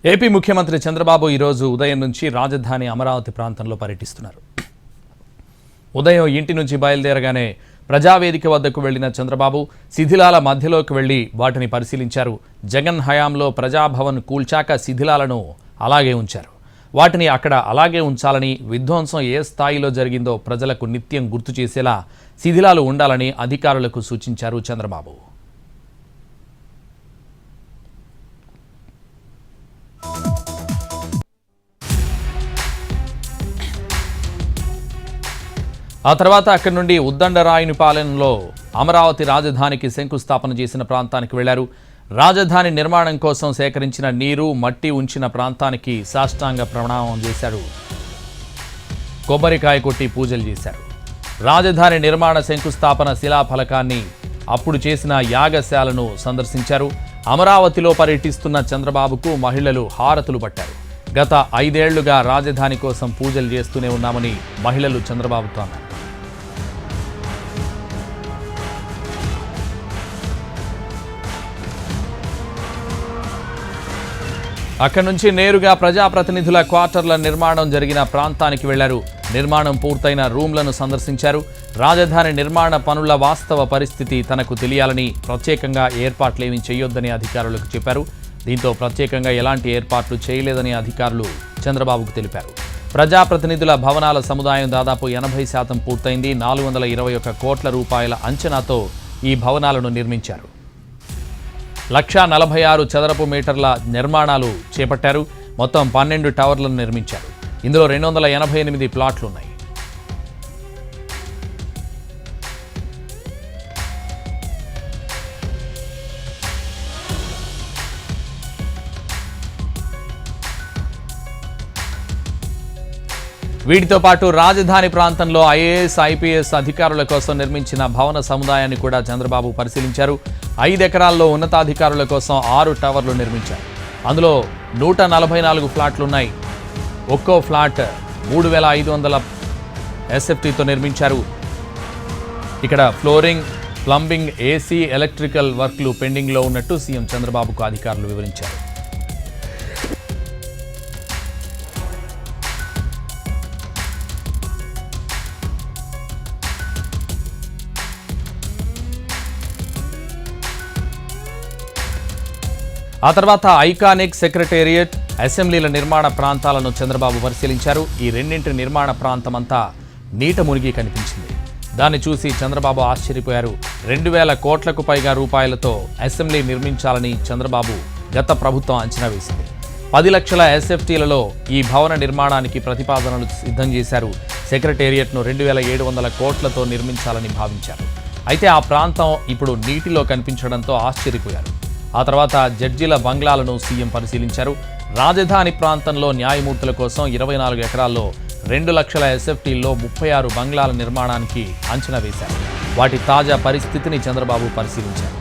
AP ముఖ్యమంత్రి చంద్రబాబు ఈరోజు ఉదయం నుంచి రాజధాని అమరావతి ప్రాంతంలో పర్యటిస్తున్నారు. ఉదయం ఇంటి నుంచి బయలుదేరగానే ప్రజావేదిక వద్దకు వెళ్లిన చంద్రబాబు శిథిలాల మధ్యలోకి వెళ్లి వాటిని పరిశీలించారు. జగన్ హయాంలో ప్రజాభవన్ కూల్చాక శిథిలాలను అలాగే ఉంచారు. వాటిని అక్కడ అలాగే ఉంచాలని, విధ్వంసం ఏ స్థాయిలో జరిగిందో ప్రజలకు నిత్యం గుర్తు చేసేలా శిథిలాలు ఉండాలని అధికారులకు సూచించారు చంద్రబాబు. ఆ తర్వాత అక్కడి నుండి ఉద్దండరాయునిపాలెంలో అమరావతి రాజధానికి శంకుస్థాపన చేసిన ప్రాంతానికి వెళ్లారు. రాజధాని నిర్మాణం కోసం సేకరించిన నీరు, మట్టి ఉంచిన ప్రాంతానికి సాష్టాంగ ప్రణామం చేశారు. కొబ్బరికాయ కొట్టి పూజలు చేశారు. రాజధాని నిర్మాణ శంకుస్థాపన శిలాఫలకాన్ని, అప్పుడు చేసిన యాగశాలను సందర్శించారు. అమరావతిలో పర్యటిస్తున్న చంద్రబాబుకు మహిళలు హారతులు పట్టారు. గత 5 ఏళ్లుగా రాజధాని కోసం పూజలు చేస్తూనే ఉన్నామని మహిళలు చంద్రబాబుతో అన్నారు. అక్కడి నుంచి నేరుగా ప్రజాప్రతినిధుల క్వార్టర్ల నిర్మాణం జరిగిన ప్రాంతానికి వెళ్లారు. నిర్మాణం పూర్తయిన రూమ్లను సందర్శించారు. రాజధాని నిర్మాణ పనుల వాస్తవ పరిస్థితి తనకు తెలియాలని, ప్రత్యేకంగా ఏర్పాట్లేమీ చేయొద్దని అధికారులకు చెప్పారు. దీంతో ప్రత్యేకంగా ఎలాంటి ఏర్పాట్లు చేయలేదని అధికారులు చంద్రబాబుకు తెలిపారు. ప్రజాప్రతినిధుల భవనాల సముదాయం దాదాపు 80% పూర్తయింది. 421 కోట్ల రూపాయల అంచనాతో ఈ భవనాలను నిర్మించారు. 146 చదరపు మీటర్ల నిర్మాణాలు చేపట్టారు. మొత్తం 12 టవర్లను నిర్మించారు. ఇందులో 288 ప్లాట్లున్నాయి. వీటితో పాటు రాజధాని ప్రాంతంలో ఐఏఎస్, ఐపీఎస్ అధికారుల కోసం నిర్మించిన భవన సముదాయాన్ని కూడా చంద్రబాబు పరిశీలించారు. 5 ఎకరాల్లో ఉన్నతాధికారుల కోసం 6 టవర్లు నిర్మించారు. అందులో 144 ఫ్లాట్లున్నాయి. ఒక్కో ఫ్లాట్ 3500 ఎస్ఎఫ్టీతో నిర్మించారు. ఇక్కడ ఫ్లోరింగ్, ప్లంబింగ్, ఏసీ, ఎలక్ట్రికల్ వర్క్లు పెండింగ్లో ఉన్నట్టు సీఎం చంద్రబాబుకు అధికారులు వివరించారు. ఆ తర్వాత ఐకానిక్, సెక్రటేరియట్, అసెంబ్లీల నిర్మాణ ప్రాంతాలను చంద్రబాబు పరిశీలించారు. ఈ రెండింటి నిర్మాణ ప్రాంతమంతా నీట మునిగి కనిపించింది. దాన్ని చూసి చంద్రబాబు ఆశ్చర్యపోయారు. 2000 కోట్లకు పైగా రూపాయలతో అసెంబ్లీ నిర్మించాలని చంద్రబాబు గత ప్రభుత్వం అంచనా వేసింది. 10 లక్షల ఎస్ఎఫ్టీలలో ఈ భవన నిర్మాణానికి ప్రతిపాదనలు సిద్ధం చేశారు. సెక్రటేరియట్ను 2700 కోట్లతో నిర్మించాలని భావించారు. అయితే ఆ ప్రాంతం ఇప్పుడు నీటిలో కనిపించడంతో ఆశ్చర్యపోయారు. ఆ తర్వాత జడ్జీల బంగ్లాలను సీఎం పరిశీలించారు. రాజధాని ప్రాంతంలో న్యాయమూర్తుల కోసం 24 ఎకరాల్లో 2 లక్షల ఎస్ఎఫ్టీల్లో 36 బంగ్లాల నిర్మాణానికి అంచనా వేశారు. వాటి తాజా పరిస్థితిని చంద్రబాబు పరిశీలించారు.